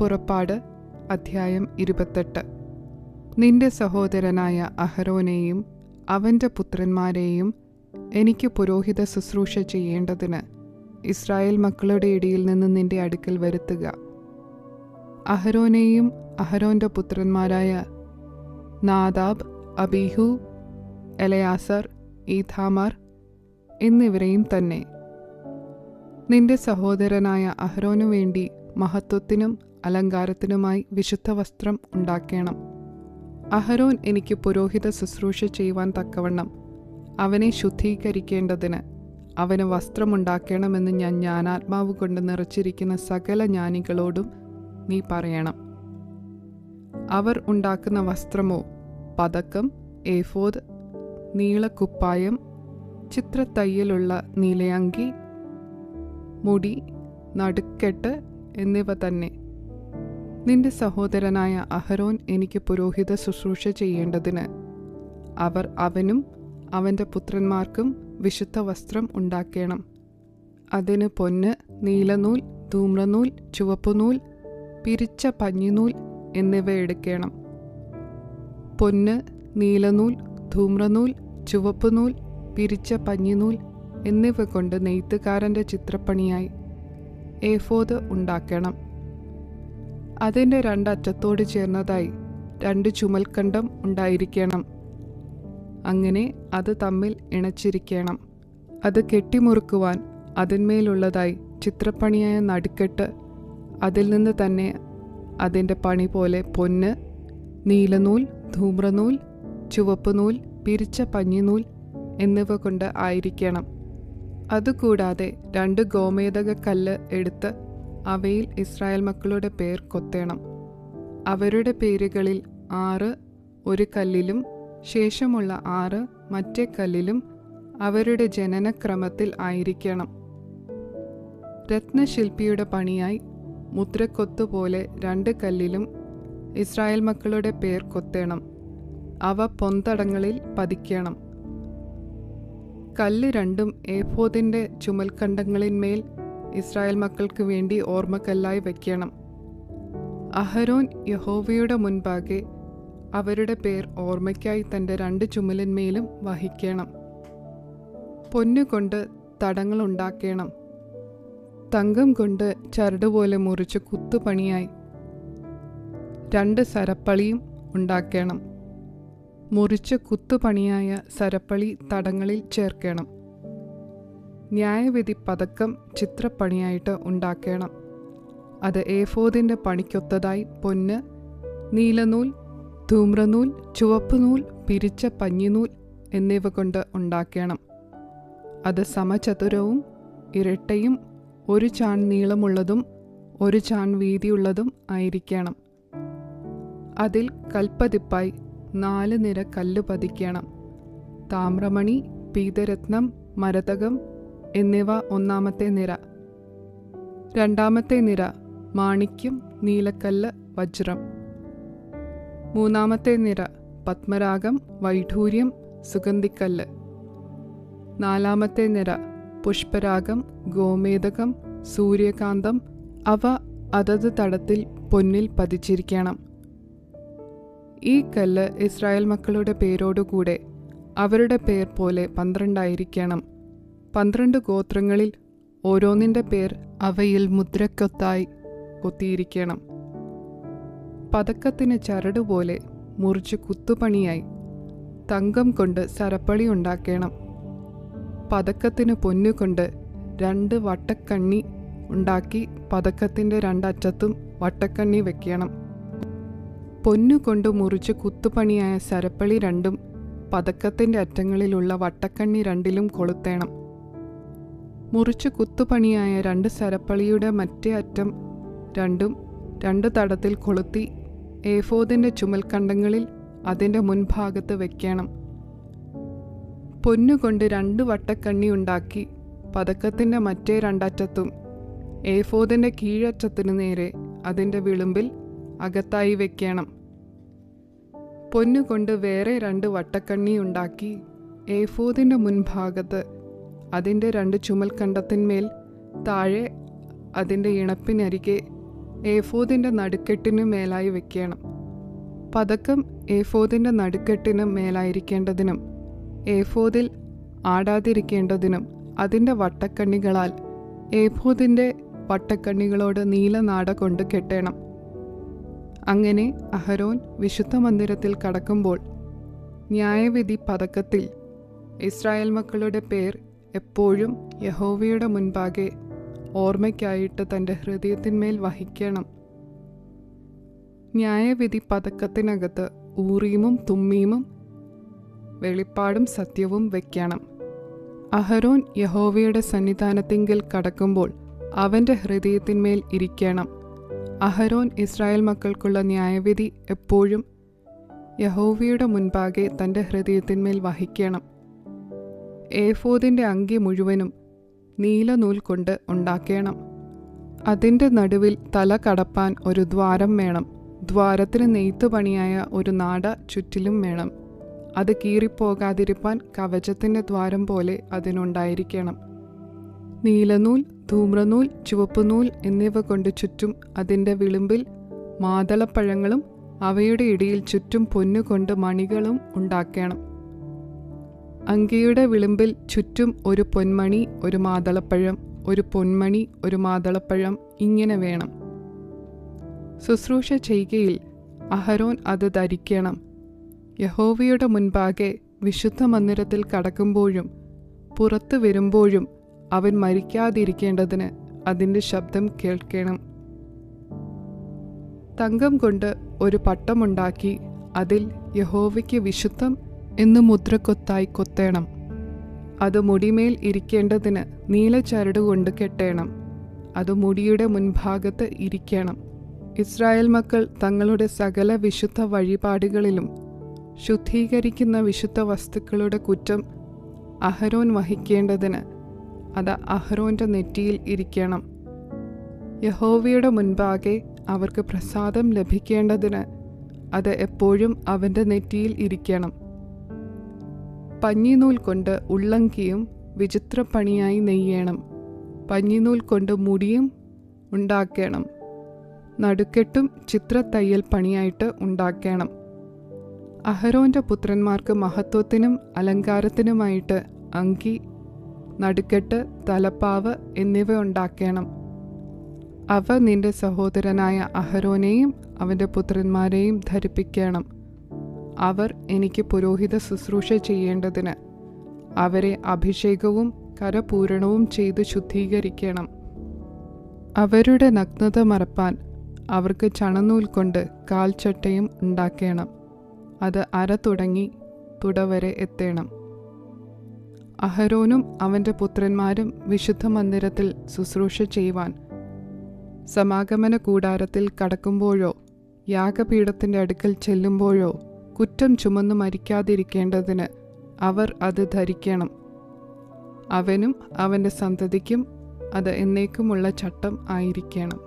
പുറപ്പാട് അധ്യായം 28. നിന്റെ സഹോദരനായ അഹരോനെയും അവൻ്റെ പുത്രന്മാരെയും എനിക്ക് പുരോഹിത ശുശ്രൂഷ ചെയ്യേണ്ടതിന് ഇസ്രായേൽ മക്കളുടെ ഇടയിൽ നിന്ന് നിന്റെ അടുക്കൽ വരുത്തുക. അഹരോനെയും അഹരോൻ്റെ പുത്രന്മാരായ നാദാബ്, അബീഹു, എലയാസർ, ഈഥാമാർ എന്നിവരെയും തന്നെ. നിന്റെ സഹോദരനായ അഹരോനു വേണ്ടി മഹത്വത്തിനും അലങ്കാരത്തിനുമായി വിശുദ്ധ വസ്ത്രം ഉണ്ടാക്കണം. അഹരോൻ എനിക്ക് പുരോഹിത ശുശ്രൂഷ ചെയ്യുവാൻ തക്കവണ്ണം അവനെ ശുദ്ധീകരിക്കേണ്ടതിന് അവന് വസ്ത്രമുണ്ടാക്കണമെന്ന് ഞാൻ ജ്ഞാനാത്മാവ് കൊണ്ട് നിറച്ചിരിക്കുന്ന സകല ജ്ഞാനികളോടും നീ പറയണം. അവർ ഉണ്ടാക്കുന്ന വസ്ത്രമോ പതക്കം, ഏഫോദ്, നീളക്കുപ്പായം, ചിത്രത്തയ്യലുള്ള നീലയങ്കി, മുടി, നടുക്കെട്ട് എന്നിവ തന്നെ. നിന്റെ സഹോദരനായ അഹരോൻ എനിക്ക് പുരോഹിത ശുശ്രൂഷ ചെയ്യേണ്ടതിന് അവനും അവൻ്റെ പുത്രന്മാർക്കും വിശുദ്ധ വസ്ത്രം ഉണ്ടാക്കണം. അതിന് പൊന്ന്, നീലനൂൽ, ധൂമ്രനൂൽ, ചുവപ്പുനൂൽ, പിരിച്ച പഞ്ഞിനൂൽ എന്നിവ എടുക്കണം. പൊന്ന്, നീലനൂൽ, ധൂമ്രനൂൽ, ചുവപ്പുനൂൽ, പിരിച്ച പഞ്ഞിനൂൽ എന്നിവ കൊണ്ട് നെയ്ത്തുകാരൻ്റെ ചിത്രപ്പണിയായി ഏഫോദ് ഉണ്ടാക്കണം. അതിൻ്റെ രണ്ടറ്റത്തോട് ചേർന്നതായി 2 ചുമൽക്കണ്ടം ഉണ്ടായിരിക്കണം. അങ്ങനെ അത് തമ്മിൽ ഇണച്ചിരിക്കണം. അത് കെട്ടിമുറുക്കുവാൻ അതിന്മേലുള്ളതായി ചിത്രപ്പണിയായ നടുക്കെട്ട്, അതിൽ നിന്ന് തന്നെ അതിൻ്റെ പണി പോലെ പൊന്ന്, നീലനൂൽ, ധൂമ്രനൂൽ, ചുവപ്പുനൂൽ, പിരിച്ച പഞ്ഞിനൂൽ എന്നിവ കൊണ്ട് ആയിരിക്കണം. അതുകൂടാതെ 2 ഗോമേദക കല്ല് എടുത്ത് അവയിൽ ഇസ്രായേൽ മക്കളുടെ പേർ കൊത്തേണം. അവരുടെ പേരുകളിൽ 6 ഒരു കല്ലിലും ശേഷമുള്ള 6 മറ്റേ കല്ലിലും അവരുടെ ജനനക്രമത്തിൽ ആയിരിക്കണം. രത്നശില്പിയുടെ പണിയായി മുദ്രക്കൊത്തുപോലെ 2 കല്ലിലും ഇസ്രായേൽ മക്കളുടെ പേർ കൊത്തേണം. അവ പൊന്തടങ്ങളിൽ പതിക്കണം. കല്ല് 2 ഏഫോദിൻ്റെ ചുമൽക്കണ്ടങ്ങളിന്മേൽ ഇസ്രായേൽ മക്കൾക്ക് വേണ്ടി ഓർമ്മക്കല്ലായി വയ്ക്കണം. അഹരോൻ യഹോവയുടെ മുൻപാകെ അവരുടെ പേർ ഓർമ്മയ്ക്കായി തൻ്റെ 2 ചുമലിന്മേലും വഹിക്കണം. പൊന്നുകൊണ്ട് തടങ്ങളുണ്ടാക്കണം. തങ്കം കൊണ്ട് ചരടുപോലെ മുറിച്ച് കുത്തുപണിയായി 2 സരപ്പളിയും ഉണ്ടാക്കണം. മുറിച്ച് കുത്തുപണിയായ സരപ്പളി തടങ്ങളിൽ ചേർക്കണം. ന്യായവിധി പതക്കം ചിത്രപ്പണിയായിട്ട് ഉണ്ടാക്കണം. അത് ഏഫോദിൻ്റെ പണിക്കൊത്തതായി പൊന്ന്, നീലനൂൽ, ധൂമ്രനൂൽ, ചുവപ്പുനൂൽ, പിരിച്ച പഞ്ഞിനൂൽ എന്നിവ കൊണ്ട് ഉണ്ടാക്കണം. അത് സമചതുരവും ഇരട്ടയും 1 ചാൺ നീളമുള്ളതും 1 ചാൺ വീതിയുള്ളതും ആയിരിക്കണം. അതിൽ കൽപ്പതിപ്പായി 4 നിര കല്ല് പതിക്കണം. താമ്രമണി, പീതരത്നം, മരതകം എന്നിവ 1-ാമത്തെ നിര. 2-ാമത്തെ നിര മാണിക്യം, നീലക്കല്ല്, വജ്രം. 3-ാമത്തെ നിര പത്മരാഗം, വൈഢൂര്യം, സുഗന്ധിക്കല്ല്. 4-ാമത്തെ നിര പുഷ്പരാഗം, ഗോമേദകം, സൂര്യകാന്തം. അവ അതത് തടത്തിൽ പൊന്നിൽ പതിച്ചിരിക്കണം. ഈ കല്ല് ഇസ്രായേൽ മക്കളുടെ പേരോടുകൂടെ അവരുടെ പേർ പോലെ 12 ആയിരിക്കണം. 12 ഗോത്രങ്ങളിൽ ഓരോന്നിൻ്റെ പേർ അവയിൽ മുദ്രക്കൊത്തായി കൊത്തിയിരിക്കണം. പതക്കത്തിന് ചരടുപോലെ മുറിച്ച് കുത്തുപണിയായി തങ്കം കൊണ്ട് സരപ്പളി ഉണ്ടാക്കണം. പതക്കത്തിന് പൊന്നുകൊണ്ട് 2 വട്ടക്കണ്ണി ഉണ്ടാക്കി പതക്കത്തിൻ്റെ 2 അറ്റത്തും വട്ടക്കണ്ണി വയ്ക്കണം. പൊന്നുകൊണ്ട് മുറിച്ച് കുത്തുപണിയായ സരപ്പളി 2 പതക്കത്തിൻ്റെ അറ്റങ്ങളിലുള്ള വട്ടക്കണ്ണി 2 കൊളുത്തേണം. മുറിച്ച് കുത്തുപണിയായ 2 സരപ്പളിയുടെ മറ്റേ അറ്റം 2 തടത്തിൽ കൊളുത്തി ഏഫോദിൻ്റെ ചുമൽക്കണ്ടങ്ങളിൽ അതിൻ്റെ മുൻഭാഗത്ത് വയ്ക്കണം. പൊന്നുകൊണ്ട് 2 വട്ടക്കണ്ണി ഉണ്ടാക്കി പതക്കത്തിൻ്റെ മറ്റേ 2 അറ്റത്തും ഏഫോദിൻ്റെ കീഴറ്റത്തിനു നേരെ അതിൻ്റെ വിളുമ്പിൽ അകത്തായി വയ്ക്കണം. പൊന്നുകൊണ്ട് വേറെ 2 വട്ടക്കണ്ണി ഉണ്ടാക്കി ഏഫോദിൻ്റെ മുൻഭാഗത്ത് അതിൻ്റെ 2 ചുമൽക്കണ്ടത്തിന്മേൽ താഴെ അതിൻ്റെ ഇണപ്പിനരികെ ഏഫോദിൻ്റെ നടുക്കെട്ടിനു മേലായി വെക്കണം. പതക്കം ഏഫോദിൻ്റെ നടുക്കെട്ടിന് മേലായിരിക്കേണ്ടതിനും ഏഫോദിൽ ആടാതിരിക്കേണ്ടതിനും അതിൻ്റെ വട്ടക്കണ്ണികളാൽ ഏഫോദിൻ്റെ വട്ടക്കണ്ണികളോട് നീലനാട കൊണ്ട് കെട്ടണം. അങ്ങനെ അഹരോൻ വിശുദ്ധ മന്ദിരത്തിൽ കടക്കുമ്പോൾ ന്യായവിധി പതക്കത്തിൽ ഇസ്രായേൽ മക്കളുടെ പേർ എപ്പോഴും യഹോവയുടെ മുൻപാകെ ഓർമ്മയ്ക്കായിട്ട് തൻ്റെ ഹൃദയത്തിന്മേൽ വഹിക്കണം. ന്യായവിധി പതക്കത്തിനകത്ത് ഊറീമും തുമ്മീമും വെളിപ്പാടും സത്യവും വയ്ക്കണം. അഹരോൻ യഹോവയുടെ സന്നിധാനത്തിങ്കൽ കടക്കുമ്പോൾ അവൻ്റെ ഹൃദയത്തിന്മേൽ ഇരിക്കണം. അഹരോൻ ഇസ്രായേൽ മക്കൾക്കുള്ള ന്യായവിധി എപ്പോഴും യഹോവയുടെ മുൻപാകെ തൻ്റെ ഹൃദയത്തിന്മേൽ വഹിക്കണം. ഏഫോദിൻ്റെ അങ്കി മുഴുവനും നീലനൂൽ കൊണ്ട് ഉണ്ടാക്കണം. അതിൻ്റെ നടുവിൽ തല കടപ്പാൻ ഒരു ദ്വാരം വേണം. ദ്വാരത്തിന് നെയ്ത്തുപണിയായ ഒരു നാട ചുറ്റിലും വേണം. അത് കീറിപ്പോകാതിരിപ്പാൻ കവചത്തിൻ്റെ ദ്വാരം പോലെ അതിനുണ്ടായിരിക്കണം. നീലനൂൽ, ധൂമ്രനൂൽ, ചുവപ്പുനൂൽ എന്നിവ കൊണ്ട് ചുറ്റും അതിൻ്റെ വിളിമ്പിൽ മാതളപ്പഴങ്ങളും അവയുടെ ഇടയിൽ ചുറ്റും പൊന്നുകൊണ്ട് മണികളും ഉണ്ടാക്കണം. അങ്കിയുടെ വിളിമ്പിൽ ചുറ്റും ഒരു പൊന്മണി, ഒരു മാതളപ്പഴം, ഒരു പൊന്മണി, ഒരു മാതളപ്പഴം ഇങ്ങനെ വേണം. ശുശ്രൂഷ ചെയ്കയിൽ അഹരോൻ അത് ധരിക്കണം. യഹോവയുടെ മുൻപാകെ വിശുദ്ധ മന്ദിരത്തിൽ കടക്കുമ്പോഴും പുറത്തു വരുമ്പോഴും അവൻ മരിക്കാതിരിക്കേണ്ടതിന് അതിൻ്റെ ശബ്ദം കേൾക്കണം. തങ്കം കൊണ്ട് ഒരു പട്ടമുണ്ടാക്കി അതിൽ യഹോവയ്ക്ക് വിശുദ്ധം എന്ന് മുദ്രക്കൊത്തായി കൊത്തേണം. അത് മുടിമേൽ ഇരിക്കേണ്ടതിന് നീലച്ചരട് കൊണ്ട് കെട്ടേണം. അത് മുടിയുടെ മുൻഭാഗത്ത് ഇരിക്കണം. ഇസ്രായേൽ മക്കൾ തങ്ങളുടെ സകല വിശുദ്ധ വഴിപാടുകളിലും ശുദ്ധീകരിക്കുന്ന വിശുദ്ധ വസ്തുക്കളുടെ കുറ്റം അഹരോൻ വഹിക്കേണ്ടതിന് അത് അഹരോൻ്റെ നെറ്റിയിൽ ഇരിക്കണം. യഹോവയുടെ മുൻപാകെ അവർക്ക് പ്രസാദം ലഭിക്കേണ്ടതിന് അത് എപ്പോഴും അവൻ്റെ നെറ്റിയിൽ ഇരിക്കണം. പഞ്ഞിനൂൽ കൊണ്ട് ഉള്ളങ്കിയും വിചിത്രപ്പണിയായി നെയ്യണം. പഞ്ഞിനൂൽ കൊണ്ട് മുടിയും ഉണ്ടാക്കണം. നടുക്കെട്ടും ചിത്രത്തയ്യൽ പണിയായിട്ട് ഉണ്ടാക്കണം. അഹരോൻ്റെ പുത്രന്മാർക്ക് മഹത്വത്തിനും അലങ്കാരത്തിനുമായിട്ട് അങ്കി, നടുക്കെട്ട്, തലപ്പാവ് എന്നിവ ഉണ്ടാക്കണം. അവ നിന്റെ സഹോദരനായ അഹരോനെയും അവൻ്റെ പുത്രന്മാരെയും ധരിപ്പിക്കണം. അവർ എനിക്ക് പുരോഹിത ശുശ്രൂഷ ചെയ്യേണ്ടതിന് അവരെ അഭിഷേകവും കരപൂരണവും ചെയ്ത് ശുദ്ധീകരിക്കണം. അവരുടെ നഗ്നത മറപ്പാൻ അവർക്ക് ചണനൂൽ കൊണ്ട് കാൽച്ചട്ടയും ഉണ്ടാക്കണം. അത് അര തുടങ്ങി തുടവരെ എത്തേണം. അഹരോനും അവൻ്റെ പുത്രന്മാരും വിശുദ്ധ മന്ദിരത്തിൽ ശുശ്രൂഷ ചെയ്യുവാൻ സമാഗമന കൂടാരത്തിൽ കടക്കുമ്പോഴോ യാഗപീഠത്തിൻ്റെ അടുക്കൽ ചെല്ലുമ്പോഴോ കുറ്റം ചുമന്നു മരിക്കാതിരിക്കേണ്ടതിന് അവർ അത് ധരിക്കണം. അവനും അവൻ്റെ സന്തതിക്കും അത് എന്നേക്കുമുള്ള ചട്ടം ആയിരിക്കണം.